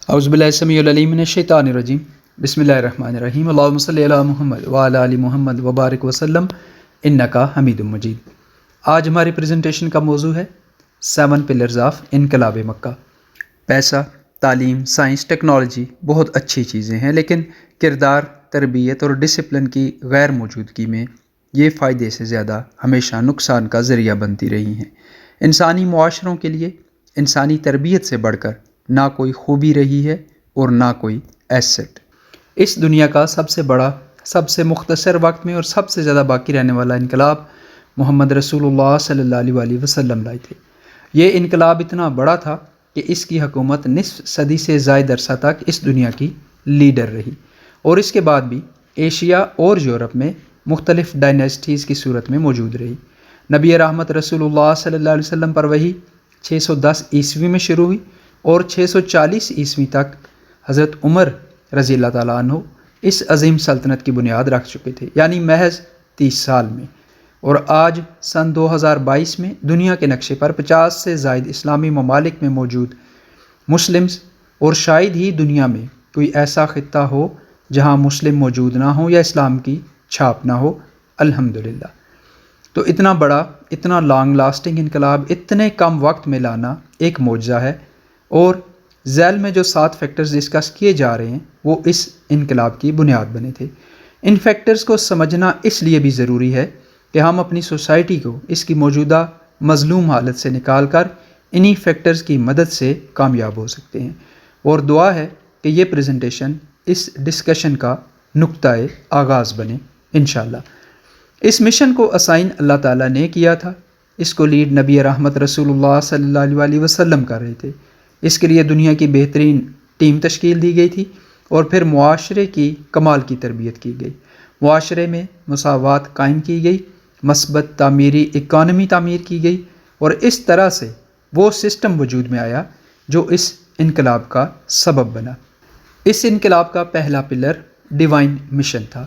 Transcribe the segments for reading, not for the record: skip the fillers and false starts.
اعوذ باللہ السمیع العلیم من الشیطان الرجیم بسم اللہ الرحمن الرحیم اللہم صلی علی محمد وعلی آل محمد وبارک وسلم انکا حمید مجید۔ آج ہماری پریزنٹیشن کا موضوع ہے 7 پلرز آف انقلاب مکہ۔ پیسہ، تعلیم، سائنس، ٹیکنالوجی بہت اچھی چیزیں ہیں، لیکن کردار، تربیت اور ڈسپلن کی غیر موجودگی میں یہ فائدے سے زیادہ ہمیشہ نقصان کا ذریعہ بنتی رہی ہیں۔ انسانی معاشروں کے لیے انسانی تربیت سے بڑھ کر نہ کوئی خوبی رہی ہے اور نہ کوئی ایسٹ۔ اس دنیا کا سب سے بڑا، سب سے مختصر وقت میں اور سب سے زیادہ باقی رہنے والا انقلاب محمد رسول اللہ صلی اللہ علیہ وسلم لائے تھے۔ یہ انقلاب اتنا بڑا تھا کہ اس کی حکومت نصف صدی سے زائد عرصہ تک اس دنیا کی لیڈر رہی، اور اس کے بعد بھی ایشیا اور یورپ میں مختلف ڈائنیسٹیز کی صورت میں موجود رہی۔ نبی رحمت رسول اللہ صلی اللہ علیہ وسلم پر وحی 610 عیسوی میں شروع ہوئی اور 640 عیسوی تک حضرت عمر رضی اللہ تعالیٰ عنہ اس عظیم سلطنت کی بنیاد رکھ چکے تھے، یعنی محض 30 سال میں۔ اور آج سن 2022 میں دنیا کے نقشے پر 50 سے زائد اسلامی ممالک میں موجود مسلمز، اور شاید ہی دنیا میں کوئی ایسا خطہ ہو جہاں مسلم موجود نہ ہوں یا اسلام کی چھاپ نہ ہو، الحمدللہ۔ تو اتنا بڑا، اتنا لانگ لاسٹنگ انقلاب اتنے کم وقت میں لانا ایک معجزہ ہے، اور ذیل میں جو 7 فیکٹرز ڈسکس کیے جا رہے ہیں وہ اس انقلاب کی بنیاد بنے تھے۔ ان فیکٹرز کو سمجھنا اس لیے بھی ضروری ہے کہ ہم اپنی سوسائٹی کو اس کی موجودہ مظلوم حالت سے نکال کر انہی فیکٹرز کی مدد سے کامیاب ہو سکتے ہیں، اور دعا ہے کہ یہ پریزنٹیشن اس ڈسکشن کا نقطۂ آغاز بنے انشاءاللہ۔ اس مشن کو اسائن اللہ تعالیٰ نے کیا تھا، اس کو لیڈ نبی رحمت رسول اللہ صلی اللہ علیہ وسلم کر رہے تھے۔ اس کے لیے دنیا کی بہترین ٹیم تشکیل دی گئی تھی، اور پھر معاشرے کی کمال کی تربیت کی گئی۔ معاشرے میں مساوات قائم کی گئی، مثبت تعمیری اکانومی تعمیر کی گئی، اور اس طرح سے وہ سسٹم وجود میں آیا جو اس انقلاب کا سبب بنا۔ اس انقلاب کا پہلا پلر ڈیوائن مشن تھا۔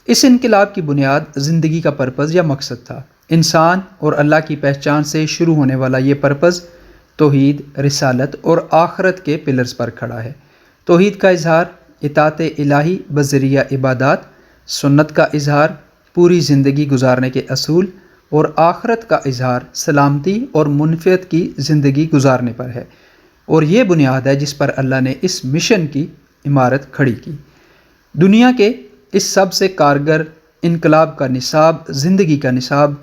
اس انقلاب کی بنیاد زندگی کا پرپز یا مقصد تھا۔ انسان اور اللہ کی پہچان سے شروع ہونے والا یہ پرپز توحید، رسالت اور آخرت کے پلرز پر کھڑا ہے۔ توحید کا اظہار اطاعت الہی بذریعہ عبادات، سنت کا اظہار پوری زندگی گزارنے کے اصول، اور آخرت کا اظہار سلامتی اور منفعت کی زندگی گزارنے پر ہے، اور یہ بنیاد ہے جس پر اللہ نے اس مشن کی عمارت کھڑی کی۔ دنیا کے اس سب سے کارگر انقلاب کا نصاب، زندگی کا نصاب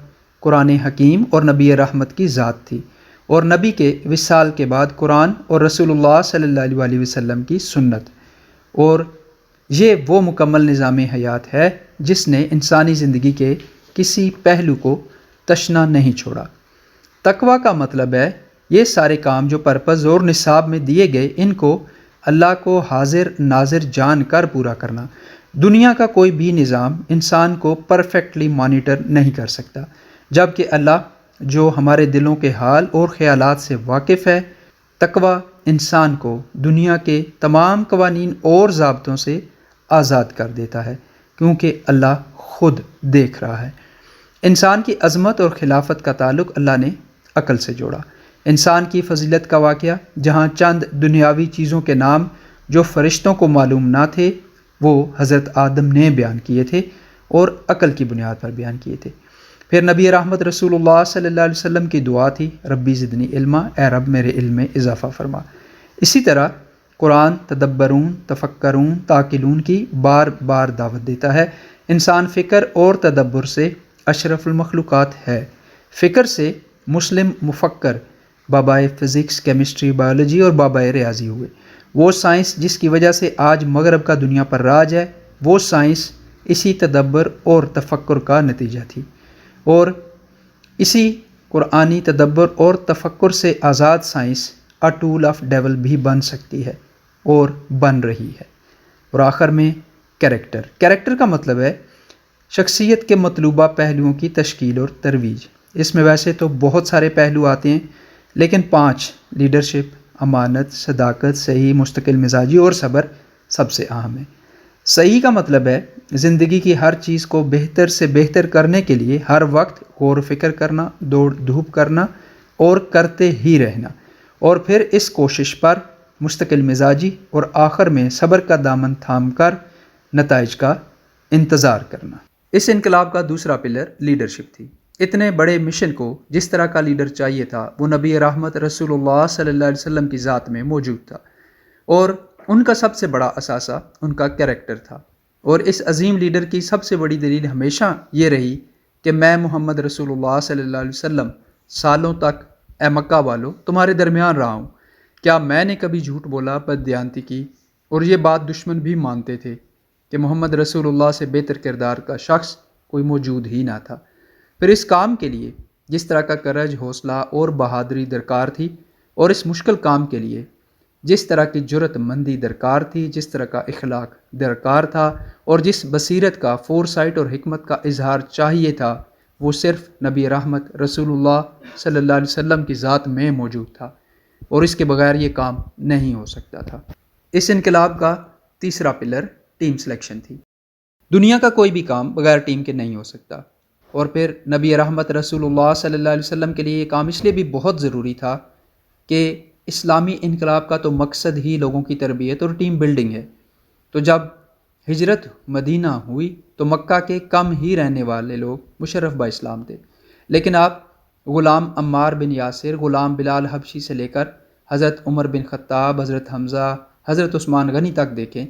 قرآن حکیم اور نبی رحمت کی ذات تھی، اور نبی کے وصال کے بعد قرآن اور رسول اللہ صلی اللہ علیہ وسلم کی سنت، اور یہ وہ مکمل نظام حیات ہے جس نے انسانی زندگی کے کسی پہلو کو تشنا نہیں چھوڑا۔ تقویٰ کا مطلب ہے یہ سارے کام جو پرپز اور نصاب میں دیے گئے، ان کو اللہ کو حاضر ناظر جان کر پورا کرنا۔ دنیا کا کوئی بھی نظام انسان کو پرفیکٹلی مانیٹر نہیں کر سکتا، جبکہ اللہ جو ہمارے دلوں کے حال اور خیالات سے واقف ہے۔ تقویٰ انسان کو دنیا کے تمام قوانین اور ضابطوں سے آزاد کر دیتا ہے، کیونکہ اللہ خود دیکھ رہا ہے۔ انسان کی عظمت اور خلافت کا تعلق اللہ نے عقل سے جوڑا۔ انسان کی فضیلت کا واقعہ جہاں چند دنیاوی چیزوں کے نام جو فرشتوں کو معلوم نہ تھے وہ حضرت آدم نے بیان کیے تھے اور عقل کی بنیاد پر بیان کیے تھے۔ پھر نبی رحمت رسول اللہ صلی اللہ علیہ وسلم کی دعا تھی، ربی زدنی علما، اے رب میرے علم میں اضافہ فرما۔ اسی طرح قرآن تدبرون، تفکرون، تاکلون کی بار بار دعوت دیتا ہے۔ انسان فکر اور تدبر سے اشرف المخلوقات ہے۔ فکر سے مسلم مفکر بابائے فزکس، کیمسٹری، بایولوجی اور بابائے ریاضی ہوئے۔ وہ سائنس جس کی وجہ سے آج مغرب کا دنیا پر راج ہے، وہ سائنس اسی تدبر اور تفکر کا نتیجہ تھی، اور اسی قرآنی تدبر اور تفکر سے آزاد science a tool of devil بھی بن سکتی ہے اور بن رہی ہے۔ اور آخر میں کریکٹر کا مطلب ہے شخصیت کے مطلوبہ پہلوؤں کی تشکیل اور ترویج۔ اس میں ویسے تو بہت سارے پہلو آتے ہیں، لیکن 5 لیڈرشپ، امانت، صداقت، صحیح، مستقل مزاجی اور صبر سب سے اہم ہے۔ صحیح کا مطلب ہے زندگی کی ہر چیز کو بہتر سے بہتر کرنے کے لیے ہر وقت غور و فکر کرنا، دوڑ دھوپ کرنا اور کرتے ہی رہنا، اور پھر اس کوشش پر مستقل مزاجی اور آخر میں صبر کا دامن تھام کر نتائج کا انتظار کرنا۔ اس انقلاب کا دوسرا پلر لیڈرشپ تھی۔ اتنے بڑے مشن کو جس طرح کا لیڈر چاہیے تھا وہ نبی رحمت رسول اللہ صلی اللہ علیہ وسلم کی ذات میں موجود تھا، اور ان کا سب سے بڑا اثاثہ ان کا کریکٹر تھا۔ اور اس عظیم لیڈر کی سب سے بڑی دلیل ہمیشہ یہ رہی کہ میں محمد رسول اللہ صلی اللہ علیہ وسلم سالوں تک اے مکہ والو تمہارے درمیان رہا ہوں، کیا میں نے کبھی جھوٹ بولا، بددیانتی کی؟ اور یہ بات دشمن بھی مانتے تھے کہ محمد رسول اللہ سے بہتر کردار کا شخص کوئی موجود ہی نہ تھا۔ پھر اس کام کے لیے جس طرح کا کرج، حوصلہ اور بہادری درکار تھی، اور اس مشکل کام کے لیے جس طرح کی جرأت مندی درکار تھی، جس طرح کا اخلاق درکار تھا، اور جس بصیرت کا، فور سائٹ اور حکمت کا اظہار چاہیے تھا، وہ صرف نبی رحمت رسول اللہ صلی اللہ علیہ وسلم کی ذات میں موجود تھا، اور اس کے بغیر یہ کام نہیں ہو سکتا تھا۔ اس انقلاب کا تیسرا پلر ٹیم سلیکشن تھی۔ دنیا کا کوئی بھی کام بغیر ٹیم کے نہیں ہو سکتا، اور پھر نبی رحمت رسول اللہ صلی اللہ علیہ وسلم کے لیے یہ کام اس لیے بھی بہت ضروری تھا کہ اسلامی انقلاب کا تو مقصد ہی لوگوں کی تربیت اور ٹیم بلڈنگ ہے۔ تو جب ہجرت مدینہ ہوئی تو مکہ کے کم ہی رہنے والے لوگ مشرف با اسلام تھے، لیکن آپ غلام عمار بن یاسر، غلام بلال حبشی سے لے کر حضرت عمر بن خطاب، حضرت حمزہ، حضرت عثمان غنی تک دیکھیں،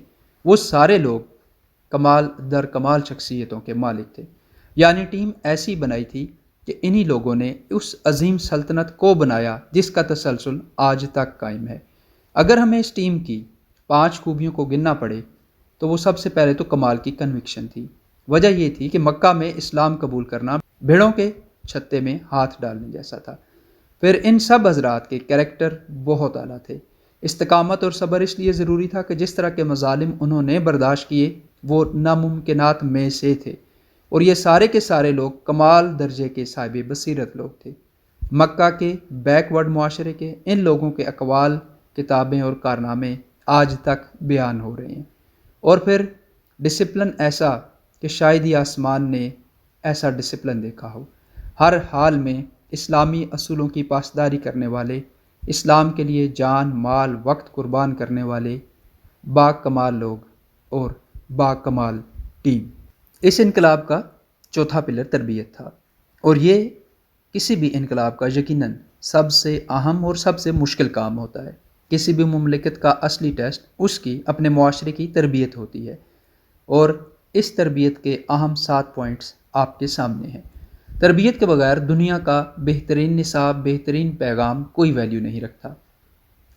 وہ سارے لوگ کمال در کمال شخصیتوں کے مالک تھے۔ یعنی ٹیم ایسی بنائی تھی کہ انہی لوگوں نے اس عظیم سلطنت کو بنایا جس کا تسلسل آج تک قائم ہے۔ اگر ہمیں اس ٹیم کی 5 خوبیوں کو گننا پڑے تو وہ سب سے پہلے تو کمال کی کنوکشن تھی۔ وجہ یہ تھی کہ مکہ میں اسلام قبول کرنا بھیڑوں کے چھتے میں ہاتھ ڈالنے جیسا تھا۔ پھر ان سب حضرات کے کریکٹر بہت اعلیٰ تھے۔ استقامت اور صبر اس لیے ضروری تھا کہ جس طرح کے مظالم انہوں نے برداشت کیے وہ ناممکنات میں سے تھے، اور یہ سارے کے سارے لوگ کمال درجے کے صاحب بصیرت لوگ تھے۔ مکہ کے بیک ورڈ معاشرے کے ان لوگوں کے اقوال، کتابیں اور کارنامے آج تک بیان ہو رہے ہیں۔ اور پھر ڈسپلن ایسا کہ شاید ہی آسمان نے ایسا ڈسپلن دیکھا ہو۔ ہر حال میں اسلامی اصولوں کی پاسداری کرنے والے، اسلام کے لیے جان، مال، وقت قربان کرنے والے با کمال لوگ اور با کمال ٹیم۔ اس انقلاب کا چوتھا پلر تربیت تھا، اور یہ کسی بھی انقلاب کا یقیناً سب سے اہم اور سب سے مشکل کام ہوتا ہے۔ کسی بھی مملکت کا اصلی ٹیسٹ اس کی اپنے معاشرے کی تربیت ہوتی ہے، اور اس تربیت کے اہم 7 پوائنٹس آپ کے سامنے ہیں۔ تربیت کے بغیر دنیا کا بہترین نصاب، بہترین پیغام کوئی ویلیو نہیں رکھتا۔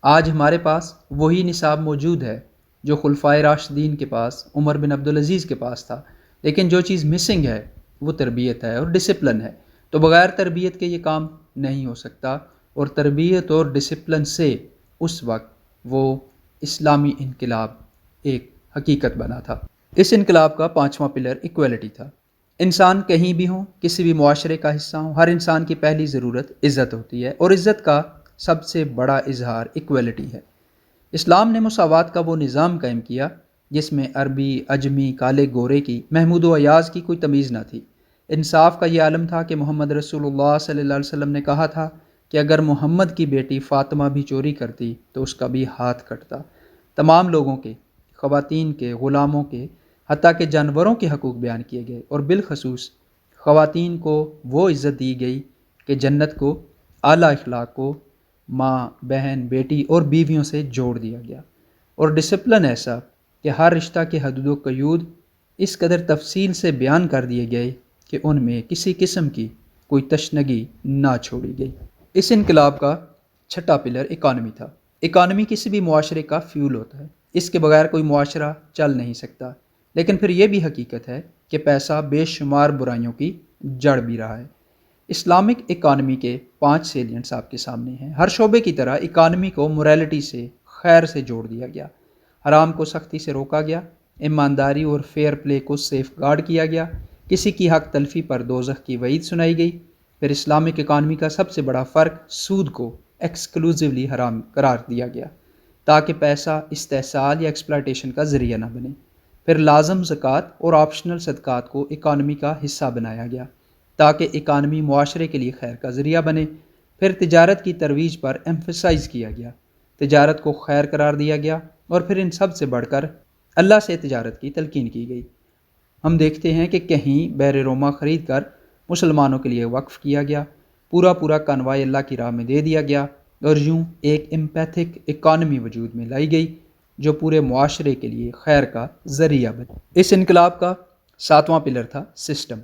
آج ہمارے پاس وہی نصاب موجود ہے جو خلفائے راشدین کے پاس، عمر بن عبدالعزیز کے پاس تھا، لیکن جو چیز مسنگ ہے وہ تربیت ہے اور ڈسپلن ہے۔ تو بغیر تربیت کے یہ کام نہیں ہو سکتا، اور تربیت اور ڈسپلن سے اس وقت وہ اسلامی انقلاب ایک حقیقت بنا تھا۔ اس انقلاب کا 5واں پلر ایکویلٹی تھا۔ انسان کہیں بھی ہوں، کسی بھی معاشرے کا حصہ ہوں، ہر انسان کی پہلی ضرورت عزت ہوتی ہے، اور عزت کا سب سے بڑا اظہار ایکویلٹی ہے۔ اسلام نے مساوات کا وہ نظام قائم کیا جس میں عربی، اجمی، کالے گورے کی، محمود و ایاز کی کوئی تمیز نہ تھی۔ انصاف کا یہ عالم تھا کہ محمد رسول اللہ صلی اللہ علیہ وسلم نے کہا تھا کہ اگر محمد کی بیٹی فاطمہ بھی چوری کرتی تو اس کا بھی ہاتھ کٹتا۔ تمام لوگوں کے، خواتین کے، غلاموں کے، حتیٰ کہ جانوروں کے حقوق بیان کیے گئے، اور بالخصوص خواتین کو وہ عزت دی گئی کہ جنت کو، اعلیٰ اخلاق کو ماں، بہن، بیٹی اور بیویوں سے جوڑ دیا گیا۔ اور ڈسپلن ایسا کہ ہر رشتہ کے حدود و قیود اس قدر تفصیل سے بیان کر دیے گئے کہ ان میں کسی قسم کی کوئی تشنگی نہ چھوڑی گئی۔ اس انقلاب کا 6واں پلر اکانومی تھا۔ اکانومی کسی بھی معاشرے کا فیول ہوتا ہے، اس کے بغیر کوئی معاشرہ چل نہیں سکتا۔ لیکن پھر یہ بھی حقیقت ہے کہ پیسہ بے شمار برائیوں کی جڑ بھی رہا ہے۔ اسلامک اکانومی کے 5 سیلینٹس آپ کے سامنے ہیں۔ ہر شعبے کی طرح اکانومی کو موریلٹی سے، خیر سے جوڑ دیا گیا۔ حرام کو سختی سے روکا گیا، ایمانداری اور فیئر پلے کو سیف گارڈ کیا گیا، کسی کی حق تلفی پر دوزخ کی وعید سنائی گئی۔ پھر اسلامک اکانومی کا سب سے بڑا فرق سود کو ایکسکلوزیولی حرام قرار دیا گیا تاکہ پیسہ استحصال یا ایکسپلائٹیشن کا ذریعہ نہ بنے۔ پھر لازم زکوٰۃ اور آپشنل صدقات کو اکانومی کا حصہ بنایا گیا تاکہ اکانومی معاشرے کے لیے خیر کا ذریعہ بنے۔ پھر تجارت کی ترویج پر ایمفسائز کیا گیا تجارت کو خیر قرار دیا گیا اور پھر ان سب سے بڑھ کر اللہ سے تجارت کی تلقین کی گئی۔ ہم دیکھتے ہیں کہ کہیں بیر روما خرید کر مسلمانوں کے لیے وقف کیا گیا، پورا کنوائے اللہ کی راہ میں دے دیا گیا، اور یوں ایک امپیتھک اکانومی وجود میں لائی گئی جو پورے معاشرے کے لیے خیر کا ذریعہ بنی۔ اس انقلاب کا 7واں پلر تھا سسٹم،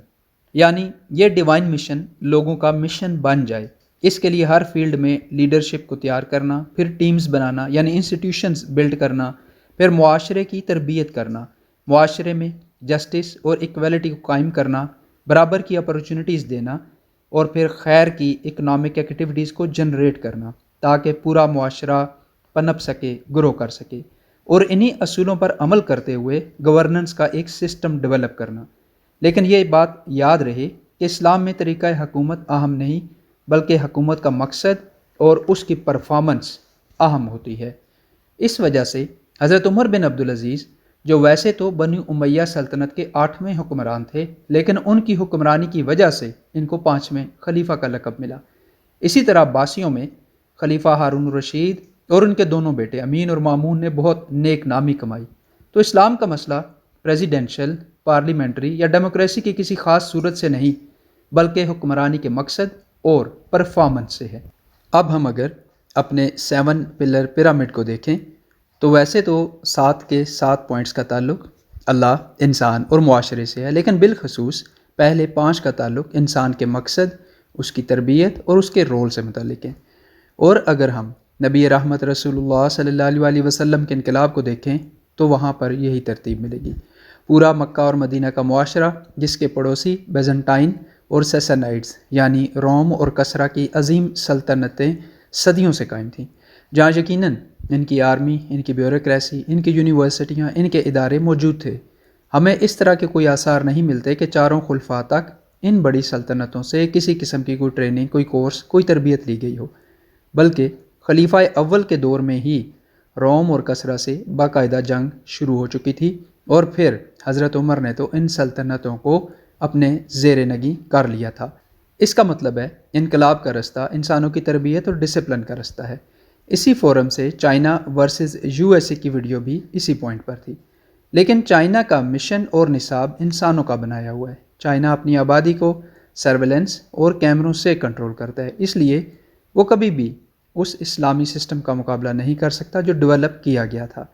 یعنی یہ ڈیوائن مشن لوگوں کا مشن بن جائے۔ اس کے لیے ہر فیلڈ میں لیڈرشپ کو تیار کرنا، پھر ٹیمز بنانا یعنی انسٹیٹیوشنز بلڈ کرنا، پھر معاشرے کی تربیت کرنا، معاشرے میں جسٹس اور ایکویلٹی کو قائم کرنا، برابر کی اپرچونٹیز دینا، اور پھر خیر کی اکنامک ایکٹیویٹیز کو جنریٹ کرنا تاکہ پورا معاشرہ پنپ سکے، گرو کر سکے، اور انہی اصولوں پر عمل کرتے ہوئے گورننس کا ایک سسٹم ڈیولپ کرنا۔ لیکن یہ بات یاد رہے کہ اسلام میں طریقہ حکومت اہم نہیں، بلکہ حکومت کا مقصد اور اس کی پرفارمنس اہم ہوتی ہے۔ اس وجہ سے حضرت عمر بن عبدالعزیز، جو ویسے تو بنی امیہ سلطنت کے 8ویں حکمران تھے، لیکن ان کی حکمرانی کی وجہ سے ان کو 5ویں خلیفہ کا لقب ملا۔ اسی طرح عباسیوں میں خلیفہ ہارون الرشید اور ان کے دونوں بیٹے امین اور مامون نے بہت نیک نامی کمائی۔ تو اسلام کا مسئلہ پریزیڈینشل، پارلیمنٹری یا ڈیموکریسی کی کسی خاص صورت سے نہیں، بلکہ حکمرانی کے مقصد اور پرفارمنس سے ہے۔ اب ہم اگر اپنے 7 پلر پیرامڈ کو دیکھیں تو ویسے تو 7 کے 7 پوائنٹس کا تعلق اللہ، انسان اور معاشرے سے ہے، لیکن بالخصوص پہلے 5 کا تعلق انسان کے مقصد، اس کی تربیت اور اس کے رول سے متعلق ہے۔ اور اگر ہم نبی رحمت رسول اللہ صلی اللہ علیہ وسلم کے انقلاب کو دیکھیں تو وہاں پر یہی ترتیب ملے گی۔ پورا مکہ اور مدینہ کا معاشرہ، جس کے پڑوسی بیزنٹائن اور سیسنائڈز یعنی روم اور کسرا کی عظیم سلطنتیں صدیوں سے قائم تھیں، جہاں یقیناً ان کی آرمی، ان کی بیوروکریسی، ان کی یونیورسٹیاں، ان کے ادارے موجود تھے۔ ہمیں اس طرح کے کوئی آثار نہیں ملتے کہ چاروں خلفاء تک ان بڑی سلطنتوں سے کسی قسم کی کوئی ٹریننگ، کوئی کورس، کوئی تربیت لی گئی ہو، بلکہ خلیفہ اول کے دور میں ہی روم اور کسرا سے باقاعدہ جنگ شروع ہو چکی تھی، اور پھر حضرت عمر نے تو ان سلطنتوں کو اپنے زیر نگیں کر لیا تھا۔ اس کا مطلب ہے انقلاب کا رستہ انسانوں کی تربیت اور ڈسپلن کا رستہ ہے۔ اسی فورم سے چائنا ورسز USA کی ویڈیو بھی اسی پوائنٹ پر تھی۔ لیکن چائنا کا مشن اور نصاب انسانوں کا بنایا ہوا ہے۔ چائنا اپنی آبادی کو سرویلنس اور کیمروں سے کنٹرول کرتا ہے، اس لیے وہ کبھی بھی اس اسلامی سسٹم کا مقابلہ نہیں کر سکتا جو ڈیولپ کیا گیا تھا۔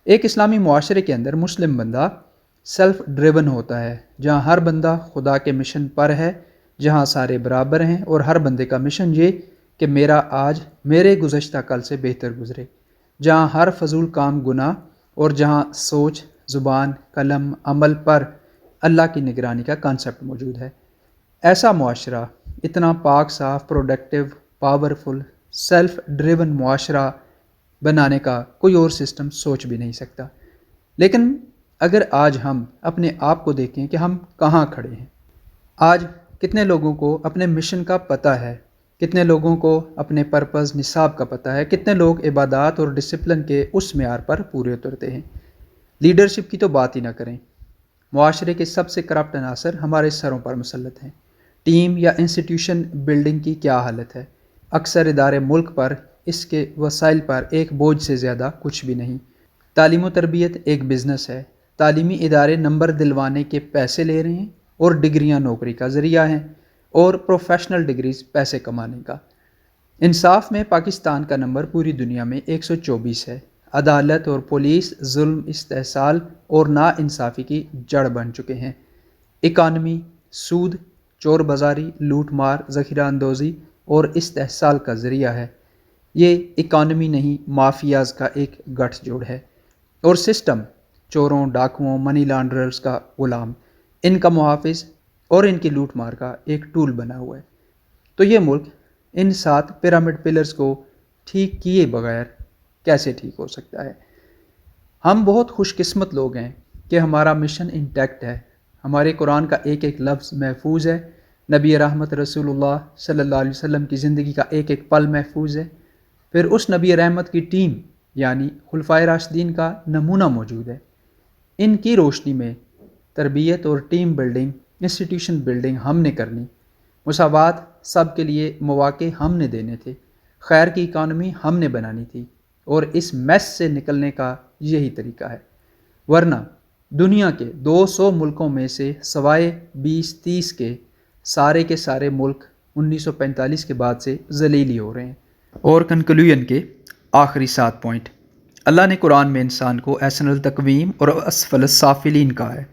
ایک اسلامی معاشرے کے اندر مسلم بندہ سیلف ڈریون ہوتا ہے، جہاں ہر بندہ خدا کے مشن پر ہے، جہاں سارے برابر ہیں اور ہر بندے کا مشن یہ کہ میرا آج میرے گزشتہ کل سے بہتر گزرے، جہاں ہر فضول کام گناہ، اور جہاں سوچ، زبان، قلم، عمل پر اللہ کی نگرانی کا کانسیپٹ موجود ہے۔ ایسا معاشرہ، اتنا پاک صاف، پروڈکٹیو، پاورفل، سیلف ڈریون معاشرہ بنانے کا کوئی اور سسٹم سوچ بھی نہیں سکتا۔ لیکن اگر آج ہم اپنے آپ کو دیکھیں کہ ہم کہاں کھڑے ہیں، آج کتنے لوگوں کو اپنے مشن کا پتہ ہے، کتنے لوگوں کو اپنے پرپز، نصاب کا پتہ ہے، کتنے لوگ عبادات اور ڈسپلن کے اس معیار پر پورے اترتے ہیں۔ لیڈرشپ کی تو بات ہی نہ کریں۔ معاشرے کے سب سے کرپٹ عناصر ہمارے سروں پر مسلط ہیں۔ ٹیم یا انسٹیٹیوشن بلڈنگ کی کیا حالت ہے؟ اکثر ادارے ملک پر، اس کے وسائل پر ایک بوجھ سے زیادہ کچھ بھی نہیں۔ تعلیم و تربیت ایک بزنس ہے۔ تعلیمی ادارے نمبر دلوانے کے پیسے لے رہے ہیں، اور ڈگریاں نوکری کا ذریعہ ہیں، اور پروفیشنل ڈگریز پیسے کمانے کا۔ انصاف میں پاکستان کا نمبر پوری دنیا میں 124 ہے۔ عدالت اور پولیس ظلم، استحصال اور ناانصافی کی جڑ بن چکے ہیں۔ اکانومی سود، چور بازاری، لوٹ مار، ذخیرہ اندوزی اور استحصال کا ذریعہ ہے۔ یہ اکانومی نہیں، مافیاز کا ایک گٹھ جوڑ ہے، اور سسٹم چوروں، ڈاکوؤں، منی لانڈررز کا غلام، ان کا محافظ اور ان کی لوٹ مار کا ایک ٹول بنا ہوا ہے۔ تو یہ ملک ان 7 پیرامڈ پلرز کو ٹھیک کیے بغیر کیسے ٹھیک ہو سکتا ہے؟ ہم بہت خوش قسمت لوگ ہیں کہ ہمارا مشن انٹیکٹ ہے، ہمارے قرآن کا ایک ایک لفظ محفوظ ہے، نبی رحمت رسول اللہ صلی اللہ علیہ وسلم کی زندگی کا ایک ایک پل محفوظ ہے، پھر اس نبی رحمت کی ٹیم یعنی خلفائے راشدین کا نمونہ موجود ہے۔ ان کی روشنی میں تربیت اور ٹیم بلڈنگ، انسٹیٹیوشن بلڈنگ ہم نے کرنی، مساوات، سب کے لیے مواقع ہم نے دینے تھے، خیر کی اکانومی ہم نے بنانی تھی، اور اس میس سے نکلنے کا یہی طریقہ ہے، ورنہ دنیا کے 200 ملکوں میں سے سوائے 20-30 کے سارے ملک 1945 کے بعد سے ذلیل ہی ہو رہے ہیں۔ اور کنکلوژن کے آخری 7 پوائنٹ، اللہ نے قرآن میں انسان کو احسن التقویم اور اسفل السافلین کہا ہے۔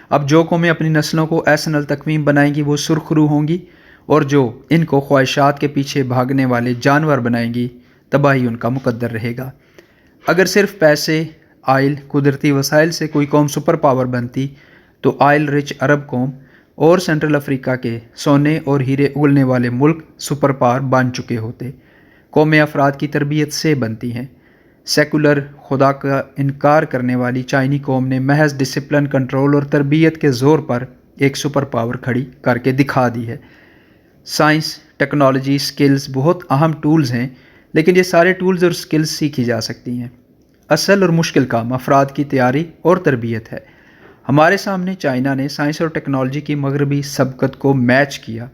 اب جو قومیں اپنی نسلوں کو احسن التقویم بنائیں گی وہ سرخرو ہوں گی، اور جو ان کو خواہشات کے پیچھے بھاگنے والے جانور بنائیں گی تباہی ان کا مقدر رہے گا۔ اگر صرف پیسے، آئل، قدرتی وسائل سے کوئی قوم سپر پاور بنتی تو آئل رچ عرب قوم اور سینٹرل افریقہ کے سونے اور ہیرے اگلنے والے ملک سپر پاور بن چکے ہوتے۔ قومیں افراد کی تربیت سے بنتی ہیں۔ سیکولر خدا کا انکار کرنے والی چائنی قوم نے محض ڈسپلن، کنٹرول اور تربیت کے زور پر ایک سپر پاور کھڑی کر کے دکھا دی ہے۔ سائنس، ٹیکنالوجی، سکلز بہت اہم ٹولز ہیں، لیکن یہ سارے ٹولز اور سکلز سیکھی جا سکتی ہیں۔ اصل اور مشکل کام افراد کی تیاری اور تربیت ہے۔ ہمارے سامنے چائنا نے سائنس اور ٹیکنالوجی کی مغربی سبقت کو میچ کیا۔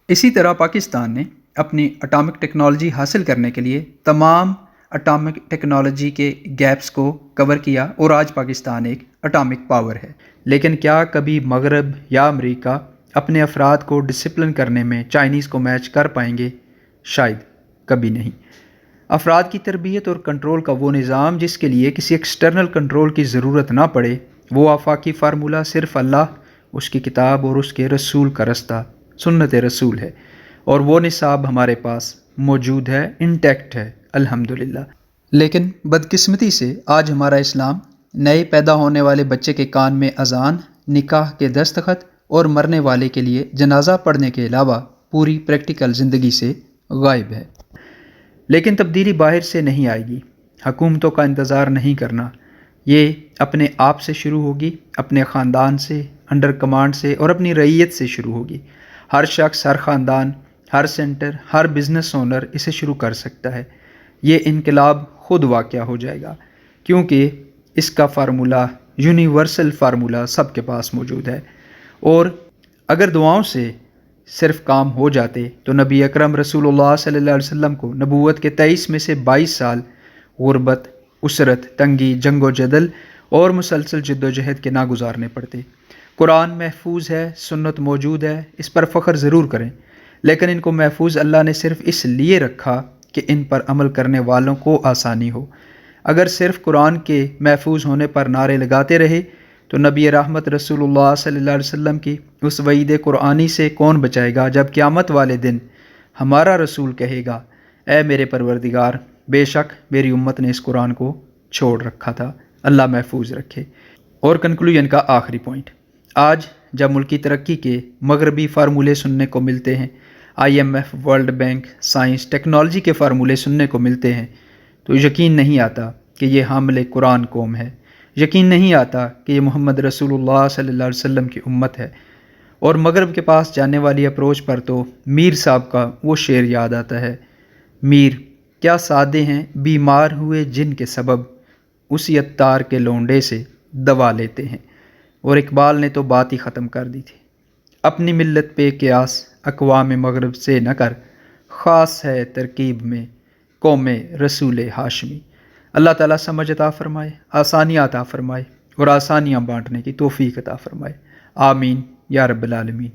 اسی طرح پاکستان نے اپنی اٹامک ٹیکنالوجی حاصل کرنے کے لیے تمام اٹامک ٹیکنالوجی کے گیپس کو کور کیا، اور آج پاکستان ایک اٹامک پاور ہے۔ لیکن کیا کبھی مغرب یا امریکہ اپنے افراد کو ڈسپلن کرنے میں چائنیز کو میچ کر پائیں گے؟ شاید کبھی نہیں۔ افراد کی تربیت اور کنٹرول کا وہ نظام جس کے لیے کسی ایکسٹرنل کنٹرول کی ضرورت نہ پڑے، وہ آفاقی فارمولہ صرف اللہ، اس کی کتاب اور اس کے رسول کا رستہ سنت رسول ہے، اور وہ نصاب ہمارے پاس موجود ہے، انٹیکٹ ہے، الحمدللہ۔ لیکن بدقسمتی سے آج ہمارا اسلام نئے پیدا ہونے والے بچے کے کان میں اذان، نکاح کے دستخط اور مرنے والے کے لیے جنازہ پڑھنے کے علاوہ پوری پریکٹیکل زندگی سے غائب ہے۔ لیکن تبدیلی باہر سے نہیں آئے گی، حکومتوں کا انتظار نہیں کرنا، یہ اپنے آپ سے شروع ہوگی، اپنے خاندان سے، انڈر کمانڈ سے اور اپنی رعیت سے شروع ہوگی۔ ہر شخص، ہر خاندان، ہر سینٹر، ہر بزنس اونر اسے شروع کر سکتا ہے۔ یہ انقلاب خود واقع ہو جائے گا، کیونکہ اس کا فارمولہ، یونیورسل فارمولہ سب کے پاس موجود ہے۔ اور اگر دعاؤں سے صرف کام ہو جاتے تو نبی اکرم رسول اللہ صلی اللہ علیہ وسلم کو نبوت کے 23 میں سے 22 سال غربت، اسرت، تنگی، جنگ و جدل اور مسلسل جد و جہد کے نہ گزارنے پڑتے۔ قرآن محفوظ ہے، سنت موجود ہے، اس پر فخر ضرور کریں، لیکن ان کو محفوظ اللہ نے صرف اس لیے رکھا کہ ان پر عمل کرنے والوں کو آسانی ہو۔ اگر صرف قرآن کے محفوظ ہونے پر نعرے لگاتے رہے تو نبی رحمت رسول اللہ صلی اللہ علیہ وسلم کی اس وعید قرآنی سے کون بچائے گا جب قیامت والے دن ہمارا رسول کہے گا، اے میرے پروردگار، بے شک میری امت نے اس قرآن کو چھوڑ رکھا تھا۔ اللہ محفوظ رکھے۔ اور کنکلوژن کا آخری پوائنٹ، آج جب ملکی ترقی کے مغربی فارمولے سننے کو ملتے ہیں، IMF، world bank, science, technology کے فارمولے سننے کو ملتے ہیں، تو یقین نہیں آتا کہ یہ حامل قرآن قوم ہے، یقین نہیں آتا کہ یہ محمد رسول اللہ صلی اللہ علیہ وسلم کی امت ہے۔ اور مغرب کے پاس جانے والی اپروچ پر تو میر صاحب کا وہ شعر یاد آتا ہے، میر کیا سادے ہیں بیمار ہوئے جن کے سبب، اسی عطار کے لونڈے سے دوا لیتے ہیں۔ اور اقبال نے تو بات ہی ختم کر دی تھی، اپنی ملت پہ قیاس اقوام مغرب سے نہ کر، خاص ہے ترکیب میں قوم رسول ہاشمی۔ اللہ تعالیٰ سمجھ عطا فرمائے، آسانیاں عطا فرمائے اور آسانیاں بانٹنے کی توفیق عطا فرمائے، آمین یا رب العالمین۔